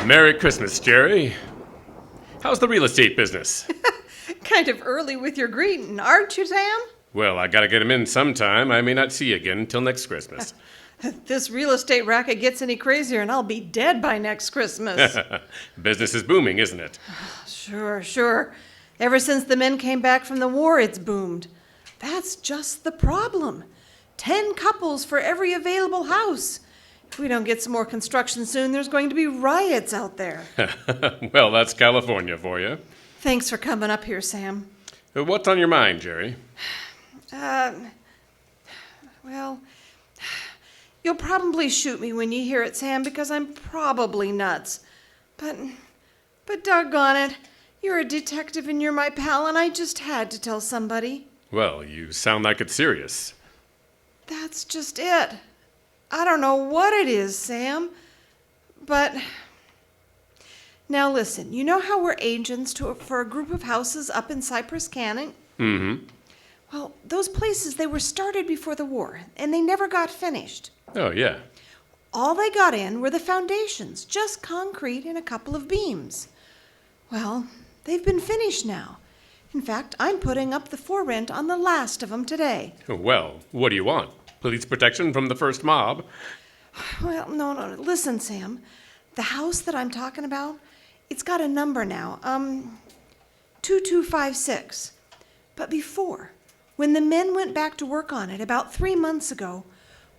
Merry Christmas, Jerri. How's the real estate business? Kind of early with your greeting, aren't you, Sam? Well, I gotta get him in sometime. I may not see you again until next Christmas. If this real estate racket gets any crazier, and I'll be dead by next Christmas. Business is booming, isn't it? Sure. Ever since the men came back from the war, it's boomed. That's just the problem. 10 couples for every available house. If we don't get some more construction soon, there's going to be riots out there. Well, that's California for you. Thanks for coming up here, Sam. What's on your mind, Jerri? Well, you'll probably shoot me when you hear it, Sam, because I'm probably nuts. But doggone it, you're a detective and you're my pal, and I just had to tell somebody. Well, you sound like it's serious. That's just it. I don't know what it is, Sam, but... Now listen, you know how we're agents for a group of houses up in Cypress Canyon? Mm-hmm. Well, those places, they were started before the war, and they never got finished. Oh, yeah. All they got in were the foundations, just concrete and a couple of beams. Well, they've been finished now. In fact, I'm putting up the for rent on the last of them today. Well, what do you want? Police protection from the first mob? Well, no. Listen, Sam. The house that I'm talking about, it's got a number now. 2256. But before, when the men went back to work on it about 3 months ago,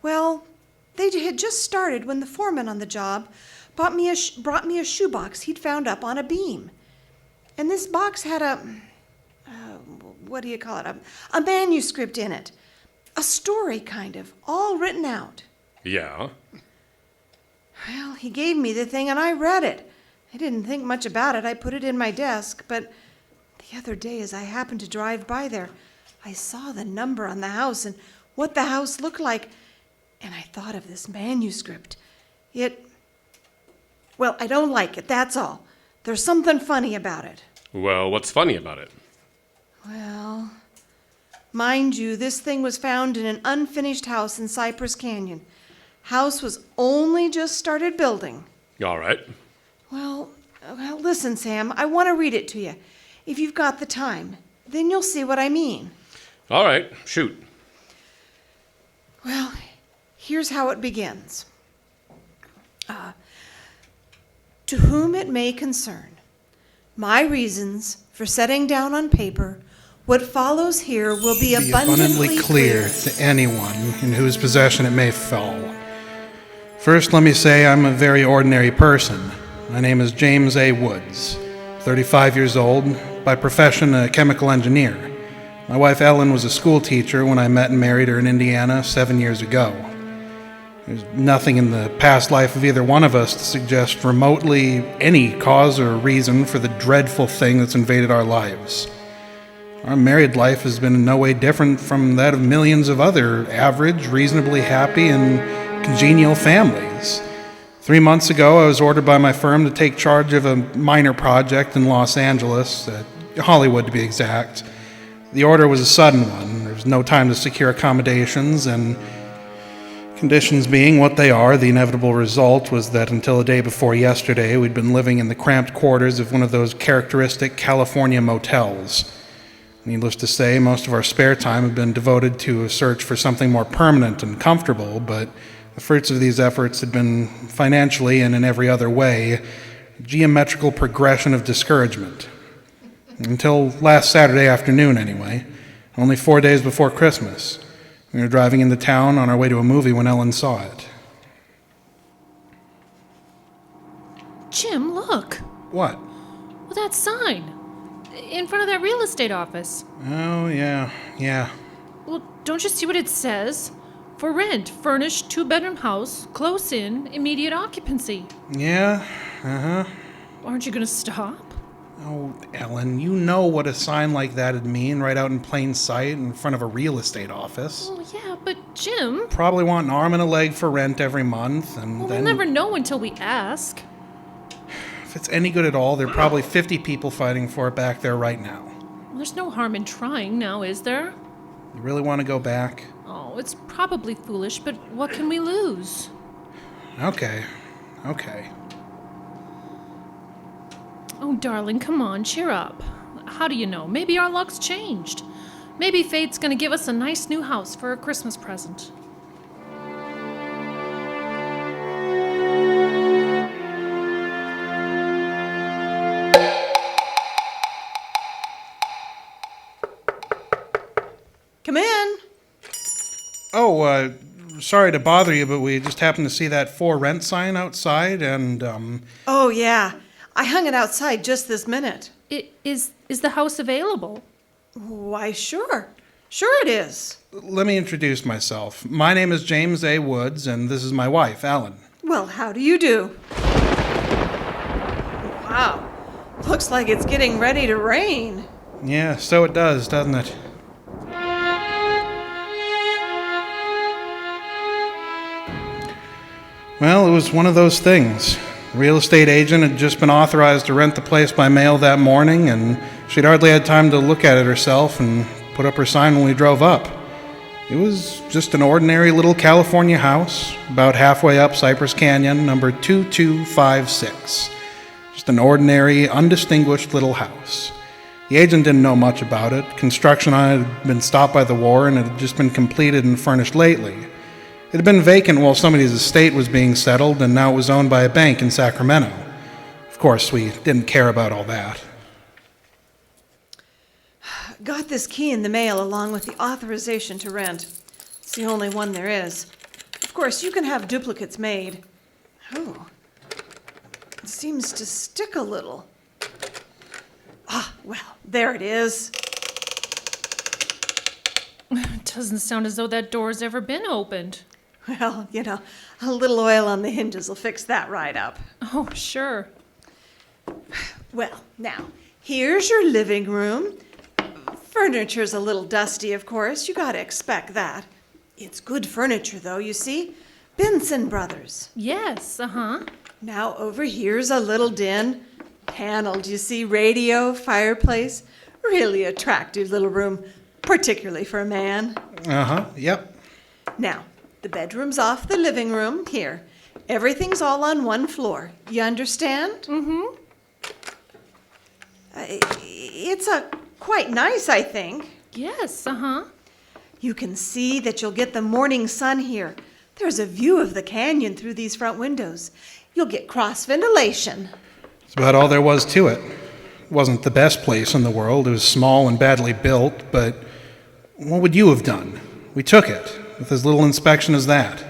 well, they had just started when the foreman on the job brought me a shoebox he'd found up on a beam. And this box had a manuscript in it. A story, kind of, all written out. Yeah? Well, he gave me the thing and I read it. I didn't think much about it. I put it in my desk, but the other day as I happened to drive by there, I saw the number on the house and what the house looked like, and I thought of this manuscript. Well, I don't like it, that's all. There's something funny about it. Well, what's funny about it? Well, mind you, this thing was found in an unfinished house in Cypress Canyon. House was only just started building. All right. Well, listen, Sam, I want to read it to you. If you've got the time, then you'll see what I mean. All right, shoot. Well, here's how it begins. To whom it may concern, my reasons for setting down on paper what follows here will be abundantly clear to anyone in whose possession it may fall. First, let me say I'm a very ordinary person. My name is James A. Woods, 35 years old, by profession a chemical engineer. My wife Ellen was a school teacher when I met and married her in Indiana 7 years ago. There's nothing in the past life of either one of us to suggest remotely any cause or reason for the dreadful thing that's invaded our lives. Our married life has been in no way different from that of millions of other average, reasonably happy, and congenial families. 3 months ago, I was ordered by my firm to take charge of a minor project in Los Angeles, Hollywood to be exact. The order was a sudden one. There was no time to secure accommodations, and conditions being what they are, the inevitable result was that until the day before yesterday, we'd been living in the cramped quarters of one of those characteristic California motels. Needless to say, most of our spare time had been devoted to a search for something more permanent and comfortable, but the fruits of these efforts had been financially and in every other way a geometrical progression of discouragement. Until last Saturday afternoon, anyway, only 4 days before Christmas. We were driving into town on our way to a movie when Ellen saw it. Jim, look. What? Well, that sign. In front of that real estate office. Oh, yeah. Well, don't you see what it says? For rent, furnished 2-bedroom house, close in, immediate occupancy. Yeah, Aren't you going to stop? Oh, Ellen, you know what a sign like that would mean right out in plain sight in front of a real estate office. Oh, yeah, but Jim... Probably want an arm and a leg for rent every month, and Well, then... we'll never know until we ask. If it's any good at all, there are probably 50 people fighting for it back there right now. Well, there's no harm in trying now, is there? You really want to go back? Oh, it's probably foolish, but what can we lose? Okay. Oh, darling, come on, cheer up. How do you know? Maybe our luck's changed. Maybe fate's gonna give us a nice new house for a Christmas present. Come in. Oh, sorry to bother you, but we just happened to see that for rent sign outside, and, Oh, yeah. I hung it outside just this minute. Is the house available? Why, sure. Sure it is. let me introduce myself. My name is James A. Woods, and this is my wife, Ellen. Well, how do you do? Wow. Looks like it's getting ready to rain. Yeah, so it does, doesn't it? Well, it was one of those things. The real estate agent had just been authorized to rent the place by mail that morning, and she'd hardly had time to look at it herself and put up her sign when we drove up. It was just an ordinary little California house, about halfway up Cypress Canyon, number 2256. Just an ordinary, undistinguished little house. The agent didn't know much about it. Construction on it had been stopped by the war, and it had just been completed and furnished lately. It had been vacant while somebody's estate was being settled, and now it was owned by a bank in Sacramento. Of course, we didn't care about all that. Got this key in the mail along with the authorization to rent. It's the only one there is. Of course, you can have duplicates made. Oh, it seems to stick a little. Ah, well, there it is. It doesn't sound as though that door's ever been opened. Well, a little oil on the hinges will fix that right up. Oh, sure. Well, now, here's your living room. Furniture's a little dusty, of course. You gotta expect that. It's good furniture, though, you see. Benson Brothers. Yes, Now, over here's a little den. Paneled, you see, radio, fireplace. Really attractive little room, particularly for a man. Yep. Now, the bedroom's off the living room. Here, everything's all on one floor. You understand? Mm-hmm. It's quite nice, I think. Yes, You can see that you'll get the morning sun here. There's a view of the canyon through these front windows. You'll get cross ventilation. It's about all there was to it. It wasn't the best place in the world. It was small and badly built, but what would you have done? We took it, with as little inspection as that.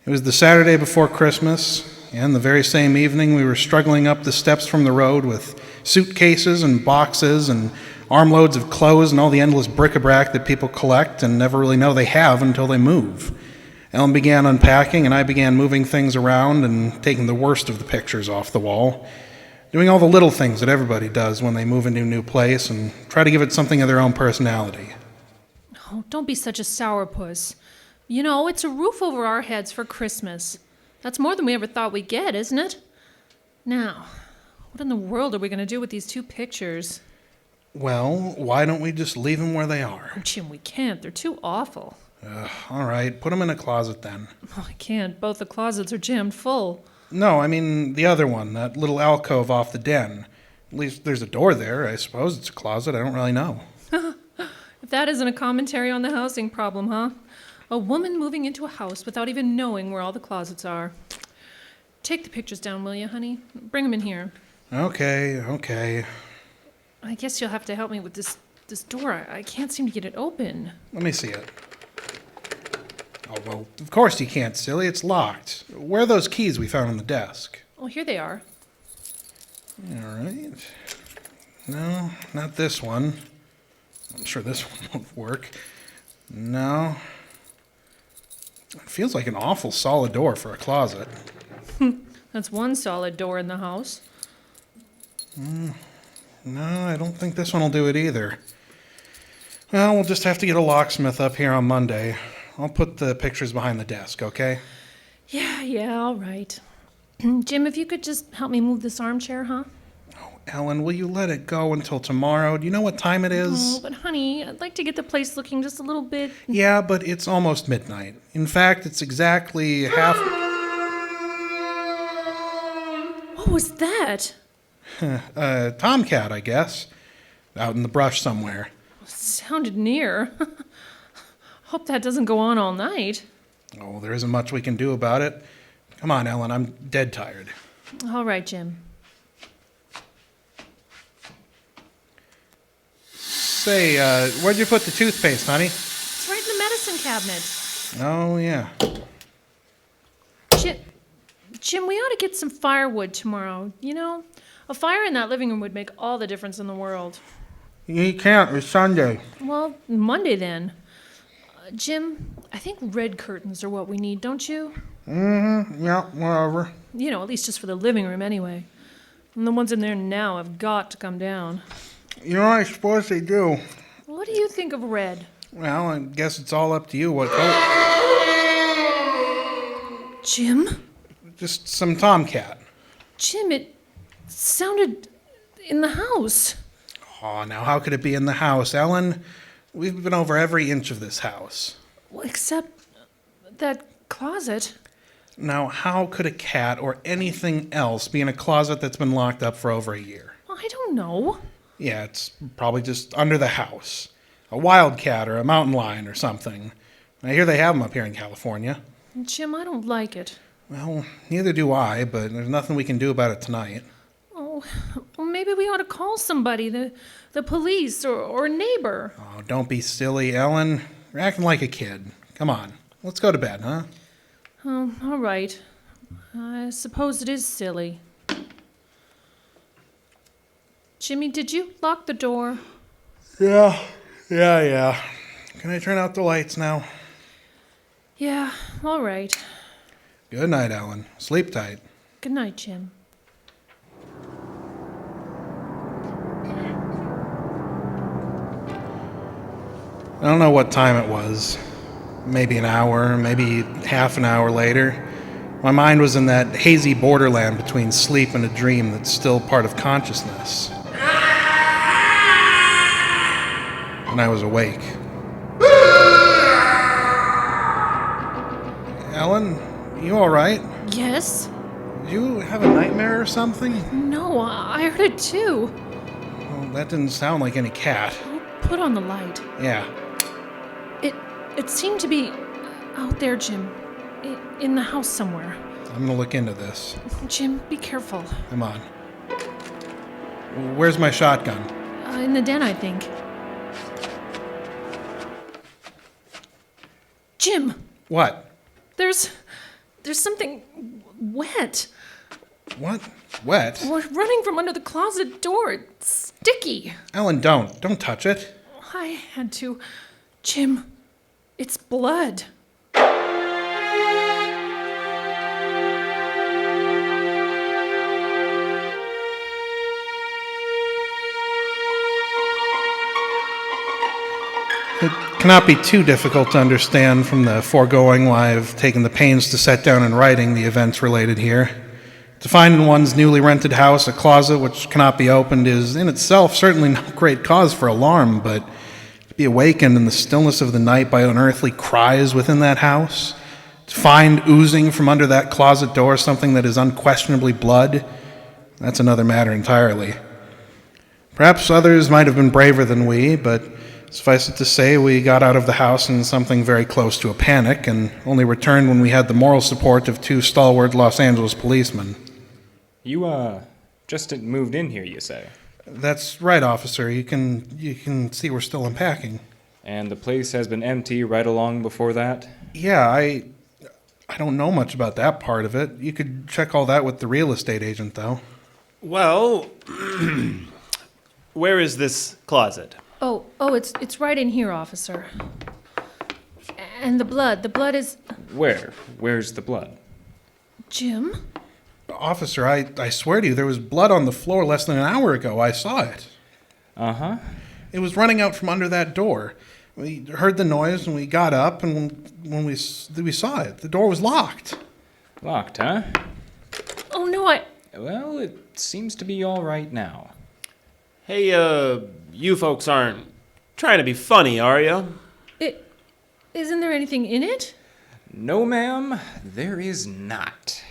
It was the Saturday before Christmas, and the very same evening we were struggling up the steps from the road with suitcases and boxes and armloads of clothes and all the endless bric-a-brac that people collect and never really know they have until they move. Ellen began unpacking, and I began moving things around and taking the worst of the pictures off the wall, doing all the little things that everybody does when they move into a new place and try to give it something of their own personality. Oh, don't be such a sourpuss. You know, it's a roof over our heads for Christmas. That's more than we ever thought we'd get, isn't it? Now, what in the world are we going to do with these two pictures? Well, why don't we just leave them where they are? Oh, Jim, we can't. They're too awful. All right, put them in a closet then. Oh, I can't. Both the closets are jammed full. No, I mean the other one, that little alcove off the den. At least there's a door there. I suppose it's a closet. I don't really know. If that isn't a commentary on the housing problem, huh? A woman moving into a house without even knowing where all the closets are. Take the pictures down, will you, honey? Bring them in here. Okay. I guess you'll have to help me with this door. I can't seem to get it open. Let me see it. Oh, well, of course you can't, silly. It's locked. Where are those keys we found on the desk? Oh, here they are. All right. No, not this one. I'm sure this one won't work. No. It feels like an awful solid door for a closet. That's one solid door in the house. No, I don't think this one will do it either. Well, we'll just have to get a locksmith up here on Monday. I'll put the pictures behind the desk, okay? Yeah, all right. Jim, if you could just help me move this armchair, huh? Oh, Ellen, will you let it go until tomorrow? Do you know what time it is? Oh, but honey, I'd like to get the place looking just a little bit... Yeah, but it's almost midnight. In fact, it's exactly half... What was that? Tomcat, I guess. Out in the brush somewhere. Sounded near. Hope that doesn't go on all night. Oh, there isn't much we can do about it. Come on, Ellen, I'm dead tired. All right, Jim. Say, where'd you put the toothpaste, honey? It's right in the medicine cabinet. Oh, yeah. Jim, we ought to get some firewood tomorrow. You know, a fire in that living room would make all the difference in the world. You can't, it's Sunday. Well, Monday then. Jim, I think red curtains are what we need, don't you? Mm-hmm, yeah, whatever. You know, at least just for the living room anyway. And the ones in there now have got to come down. You know, I suppose they do. What do you think of red? Well, I guess it's all up to you what color. Jim? Just some Tomcat. Jim, it sounded in the house. Oh, now how could it be in the house, Ellen? We've been over every inch of this house. Well, except that closet. Now, how could a cat or anything else be in a closet that's been locked up for over a year? I don't know. Yeah, it's probably just under the house. A wildcat or a mountain lion or something. I hear they have them up here in California. Jim, I don't like it. Well, neither do I, but there's nothing we can do about it tonight. Oh, well, maybe we ought to call somebody, the police or a neighbor. Oh, don't be silly, Ellen. You're acting like a kid. Come on, let's go to bed, huh? Oh, all right. I suppose it is silly. Jimmy, did you lock the door? Yeah. Can I turn out the lights now? Yeah, all right. Good night, Ellen. Sleep tight. Good night, Jim. I don't know what time it was. Maybe an hour, maybe half an hour later. My mind was in that hazy borderland between sleep and a dream that's still part of consciousness. And I was awake. Ellen, you all right? Yes? Did you have a nightmare or something? No, I heard it too. Well, that didn't sound like any cat. Put on the light. Yeah. It seemed to be out there, Jim. In the house somewhere. I'm gonna look into this. Jim, be careful. Come on. Where's my shotgun? In the den, I think. Jim! What? There's something wet. What? Wet? We're running from under the closet door. It's sticky. Ellen, don't. Don't touch it. I had to. Jim, it's blood. It cannot be too difficult to understand from the foregoing why I've taken the pains to set down in writing the events related here. To find in one's newly rented house a closet which cannot be opened is in itself certainly no great cause for alarm, but to be awakened in the stillness of the night by unearthly cries within that house, to find oozing from under that closet door something that is unquestionably blood, that's another matter entirely. Perhaps others might have been braver than we, but suffice it to say, we got out of the house in something very close to a panic and only returned when we had the moral support of 2 stalwart Los Angeles policemen. You, just moved in here, you say? That's right, officer. You can see we're still unpacking. And the place has been empty right along before that? Yeah, I don't know much about that part of it. You could check all that with the real estate agent, though. Well, where is this closet? Oh, it's right in here, officer. And the blood is... Where? Where's the blood? Jim? Officer, I swear to you, there was blood on the floor less than an hour ago. I saw it. Uh-huh. It was running out from under that door. We heard the noise and we got up, and when we saw it, the door was locked. Locked, huh? Oh, no, Well, it seems to be all right now. Hey, you folks aren't trying to be funny, are you? Isn't there anything in it? No, ma'am, there is not.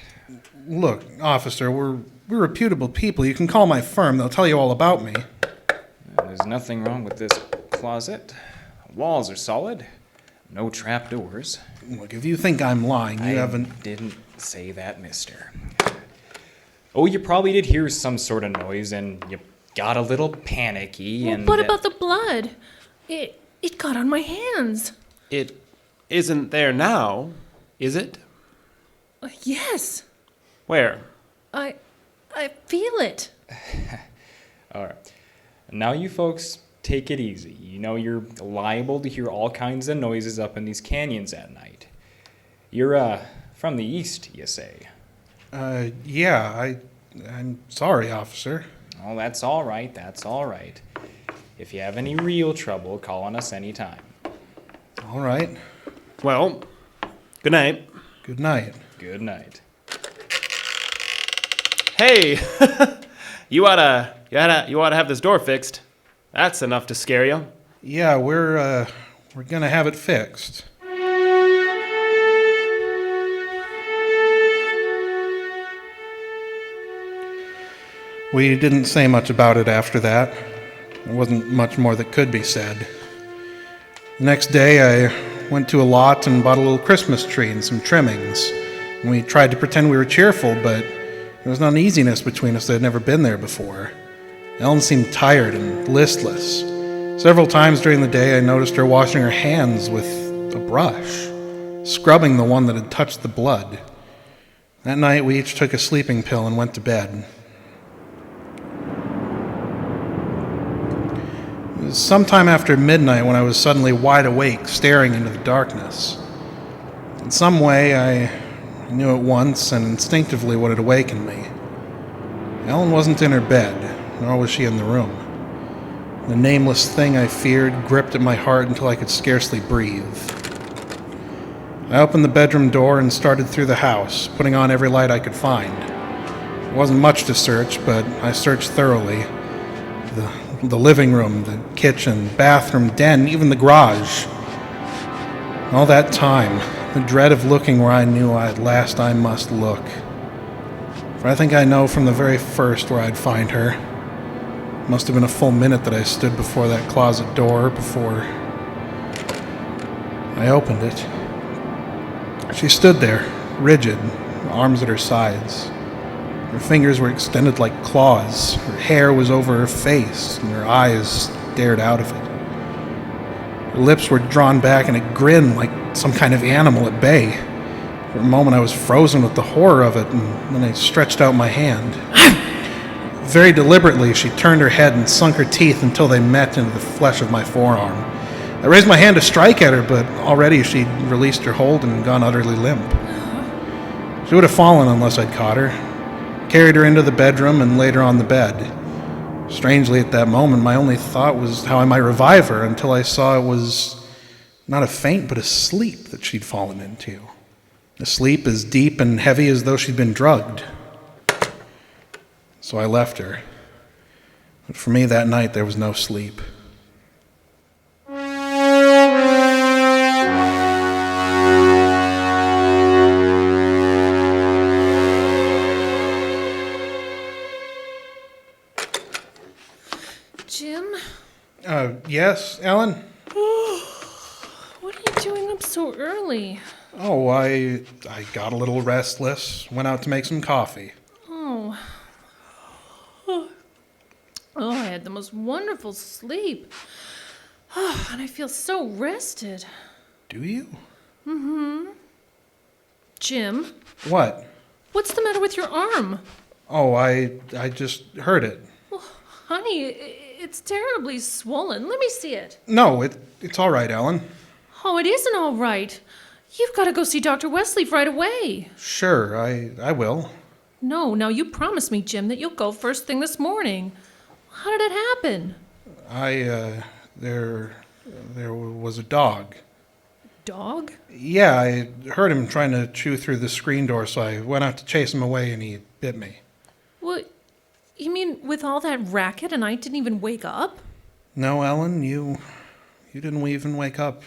Look, officer, we're reputable people. You can call my firm. They'll tell you all about me. There's nothing wrong with this closet. Walls are solid. No trapdoors. Look, if you think I'm lying, you haven't... I didn't say that, mister. Oh, you probably did hear some sort of noise and you got a little panicky Well, and... what about the blood? It got on my hands. It isn't there now, is it? Yes. Where? I feel it. All right. Now you folks take it easy. You know you're liable to hear all kinds of noises up in these canyons at night. You're, from the east, you say? Yeah, I'm sorry, officer. Oh, that's all right. That's all right. If you have any real trouble, call on us anytime. All right. Well, good night. Good night. Good night. Hey, you ought to have this door fixed. That's enough to scare you. Yeah, we're gonna have it fixed. We didn't say much about it after that. There wasn't much more that could be said. The next day, I went to a lot and bought a little Christmas tree and some trimmings. And we tried to pretend we were cheerful, but there was an uneasiness between us that had never been there before. Ellen seemed tired and listless. Several times during the day, I noticed her washing her hands with a brush, scrubbing the one that had touched the blood. That night, we each took a sleeping pill and went to bed. It was sometime after midnight when I was suddenly wide awake, staring into the darkness. In some way, I knew at once and instinctively what had awakened me. Ellen wasn't in her bed, nor was she in the room. The nameless thing I feared gripped at my heart until I could scarcely breathe. I opened the bedroom door and started through the house, putting on every light I could find. There wasn't much to search, but I searched thoroughly. The living room, the kitchen, bathroom, den, even the garage. All that time, the dread of looking where I knew at last I must look. For I think I know from the very first where I'd find her. It must have been a full minute that I stood before that closet door before I opened it. She stood there, rigid, arms at her sides. Her fingers were extended like claws. Her hair was over her face, and her eyes stared out of it. Her lips were drawn back in a grin like some kind of animal at bay. For a moment I was frozen with the horror of it, and then I stretched out my hand. Very deliberately, she turned her head and sunk her teeth until they met into the flesh of my forearm. I raised my hand to strike at her, but already she'd released her hold and gone utterly limp. She would have fallen unless I'd caught her. Carried her into the bedroom and laid her on the bed. Strangely, at that moment, my only thought was how I might revive her until I saw it was not a faint, but a sleep that she'd fallen into. A sleep as deep and heavy as though she'd been drugged. So I left her. But for me that night, there was no sleep. Jim? Yes, Ellen? What are you doing up so early? Oh, I got a little restless. Went out to make some coffee. Oh. Oh, I had the most wonderful sleep. Oh, and I feel so rested. Do you? Jim, What? what's the matter with your arm? Oh, I just heard it. Honey, it's terribly swollen. Let me see it. No, it's all right, Ellen. Oh, it isn't all right. You've got to go see Dr. Westleaf right away. Sure, I will. No, now you promised me, Jim, that you'll go first thing this morning. How did it happen? There was a dog. Dog? Yeah, I heard him trying to chew through the screen door, so I went out to chase him away and he bit me. What? You mean with all that racket and I didn't even wake up? No, Ellen, you didn't even wake up.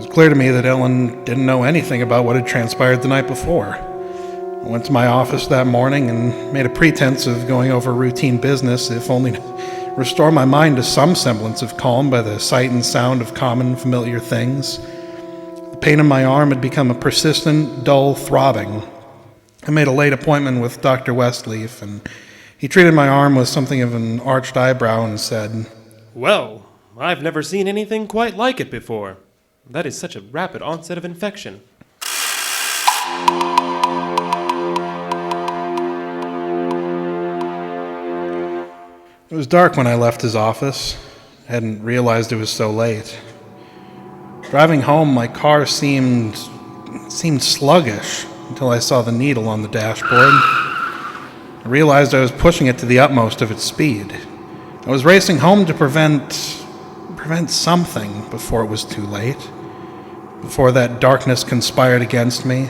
It was clear to me that Ellen didn't know anything about what had transpired the night before. I went to my office that morning and made a pretense of going over routine business, if only to restore my mind to some semblance of calm by the sight and sound of common, familiar things. The pain in my arm had become a persistent, dull throbbing. I made a late appointment with Dr. Westleaf, and he treated my arm with something of an arched eyebrow and said, Well, I've never seen anything quite like it before. That is such a rapid onset of infection. It was dark when I left his office. I hadn't realized it was so late. Driving home, my car seemed sluggish until I saw the needle on the dashboard. I realized I was pushing it to the utmost of its speed. I was racing home to prevent something before it was too late, before that darkness conspired against me.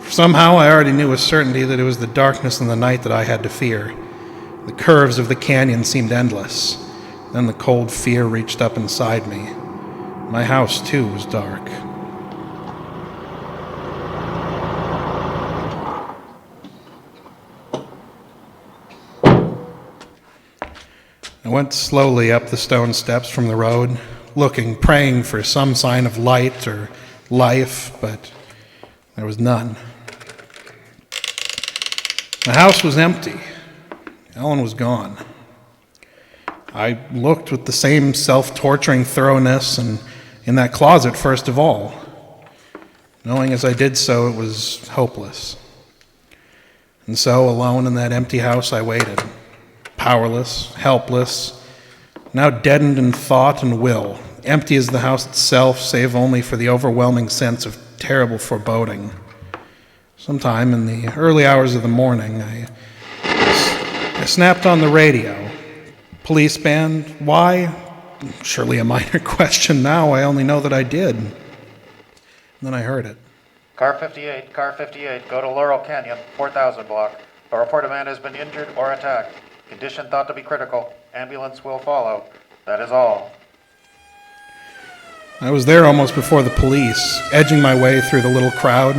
For somehow I already knew with certainty that it was the darkness in the night that I had to fear. The curves of the canyon seemed endless. Then the cold fear reached up inside me. My house, too, was dark. I went slowly up the stone steps from the road, looking, praying for some sign of light or life, but there was none. The house was empty. Ellen was gone. I looked with the same self-torturing thoroughness and in that closet first of all, knowing as I did so it was hopeless. And so, alone in that empty house, I waited, powerless, helpless, now deadened in thought and will, empty as the house itself, save only for the overwhelming sense of terrible foreboding. Sometime in the early hours of the morning, I snapped on the radio. Police band. Why? Surely a minor question now. I only know that I did. And then I heard it. Car 58, go to Laurel Canyon, 4000 block. A report a man has been injured or attacked. Condition thought to be critical. Ambulance will follow. That is all. I was there almost before the police, edging my way through the little crowd,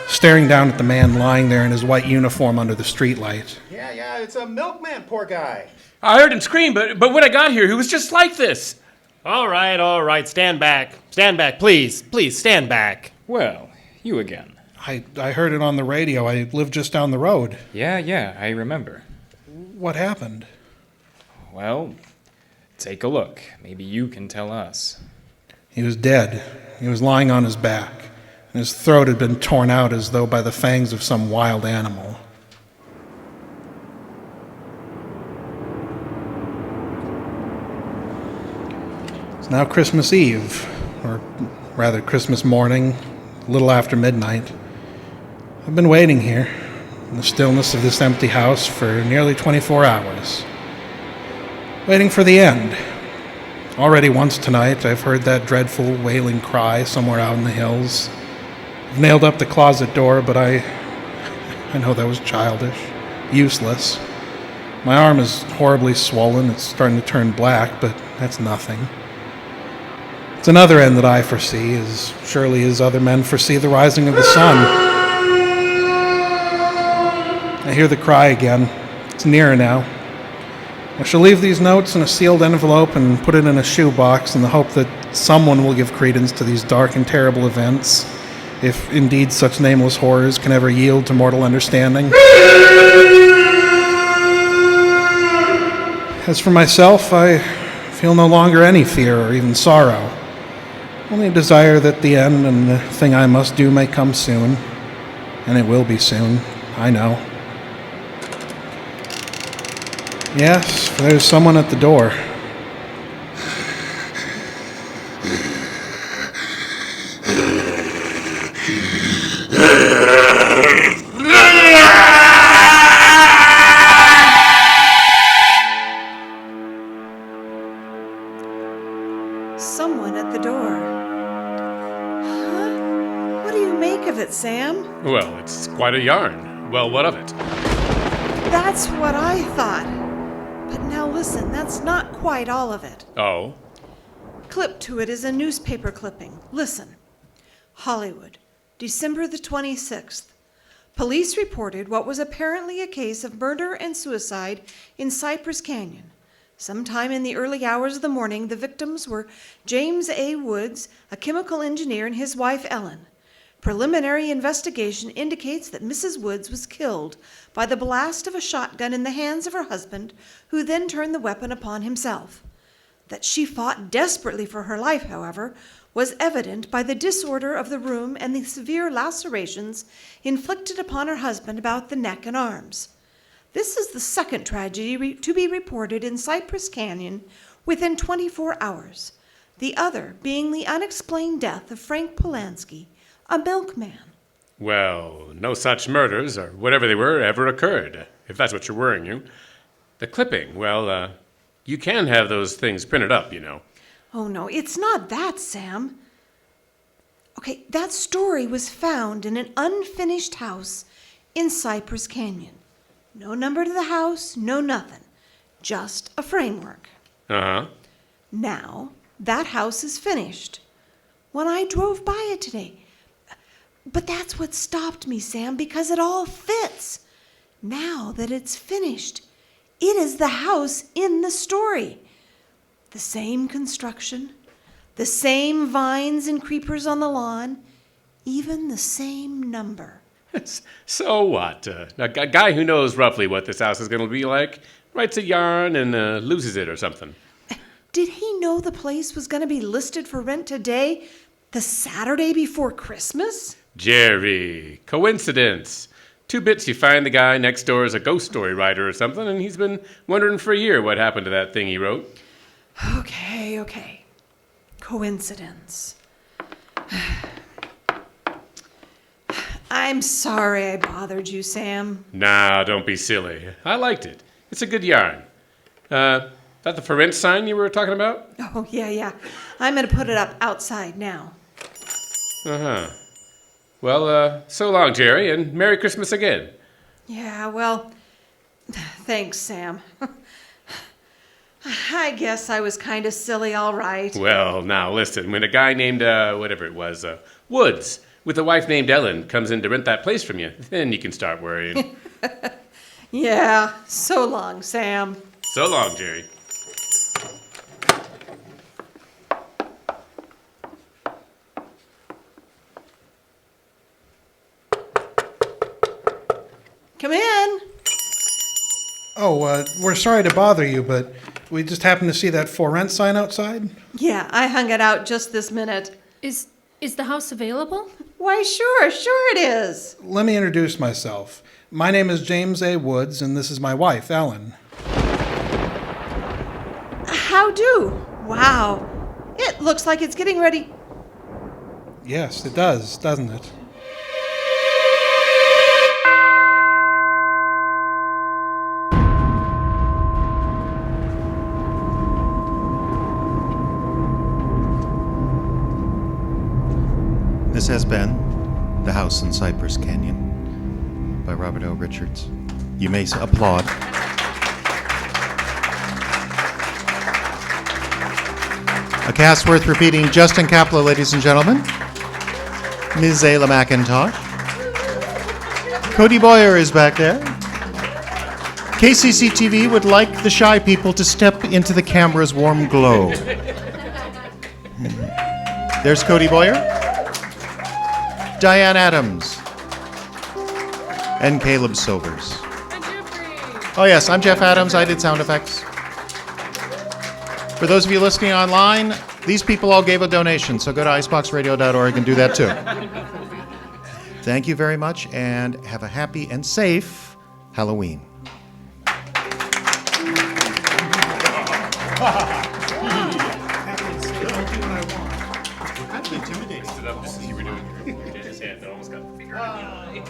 staring down at the man lying there in his white uniform under the streetlight. Yeah, it's a milkman, poor guy. I heard him scream, but when I got here, he was just like this. All right, stand back. Stand back, please, stand back. Well, you again. I heard it on the radio. I live just down the road. Yeah, I remember. What happened? Well, take a look. Maybe you can tell us. He was dead. He was lying on his back, and his throat had been torn out as though by the fangs of some wild animal. It's now Christmas Eve, or rather Christmas morning, a little after midnight. I've been waiting here, in the stillness of this empty house, for nearly 24 hours. Waiting for the end. Already once tonight, I've heard that dreadful wailing cry somewhere out in the hills. I've nailed up the closet door, but I know that was childish, useless. My arm is horribly swollen. It's starting to turn black, but that's nothing. It's another end that I foresee, as surely as other men foresee the rising of the sun. I hear the cry again. It's nearer now. I shall leave these notes in a sealed envelope and put it in a shoebox in the hope that someone will give credence to these dark and terrible events, if indeed such nameless horrors can ever yield to mortal understanding. As for myself, I feel no longer any fear or even sorrow, only a desire that the end and the thing I must do may come soon, and it will be soon, I know. Yes, there's someone at the door. Someone at the door. Huh? What do you make of it, Sam? Well, it's quite a yarn. Well, what of it? That's what I thought. But now listen, that's not quite all of it. Oh? Clipped to it is a newspaper clipping. Listen. Hollywood, December the 26th. Police reported what was apparently a case of murder and suicide in Cypress Canyon. Sometime in the early hours of the morning, the victims were James A. Woods, a chemical engineer, and his wife Ellen. Preliminary investigation indicates that Mrs. Woods was killed by the blast of a shotgun in the hands of her husband, who then turned the weapon upon himself. That she fought desperately for her life, however, was evident by the disorder of the room and the severe lacerations inflicted upon her husband about the neck and arms. This is the second tragedy to be reported in Cypress Canyon within 24 hours, the other being the unexplained death of Frank Polanski, a milkman. Well, no such murders, or whatever they were, ever occurred, if that's what you're worrying you. The clipping, well, you can have those things printed up, you know. Oh, no, it's not that, Sam. Okay, that story was found in an unfinished house in Cypress Canyon. No number to the house, no nothing. Just a framework. Uh-huh. Now, that house is finished. When I drove by it today. But that's what stopped me, Sam, because it all fits. Now that it's finished, it is the house in the story. The same construction, the same vines and creepers on the lawn, even the same number. So what? A guy who knows roughly what this house is going to be like writes a yarn and loses it or something. Did he know the place was going to be listed for rent today, the Saturday before Christmas? Jerri, coincidence. 2 bits you find the guy next door is a ghost story writer or something, and he's been wondering for a year what happened to that thing he wrote. Okay. Coincidence. I'm sorry I bothered you, Sam. Nah, don't be silly. I liked it. It's a good yarn. That the for rent sign you were talking about? Oh, yeah. I'm going to put it up outside now. Uh-huh. Well, so long, Jerri, and Merry Christmas again. Yeah, well, thanks, Sam. I guess I was kind of silly, all right. Well, now listen, when a guy named, Woods, with a wife named Ellen, comes in to rent that place from you, then you can start worrying. Yeah, so long, Sam. So long, Jerri. Come in. Oh, we're sorry to bother you, but we just happened to see that for rent sign outside. Yeah, I hung it out just this minute. Is the house available? Why, sure it is. Let me introduce myself. My name is James A. Woods, and this is my wife, Ellen. How do? Wow. It looks like it's getting ready. Yes, it does, doesn't it? This has been The House in Cypress Canyon by Robert O. Richards. You may applaud. A cast worth repeating: Justin Kapla, ladies and gentlemen. Ms. Aela Mackintosh. Cody Boyer is back there. KCC-TV would like the shy people to step into the camera's warm glow. There's Cody Boyer. Diane Adams, and Caleb Sobers. Oh yes, I'm Jeff Adams. I did sound effects. For those of you listening online, these people all gave a donation, so go to iceboxradio.org and do that too. Thank you very much, and have a happy and safe Halloween. Stood up just as you were doing your his hand that almost got fingered in the eye.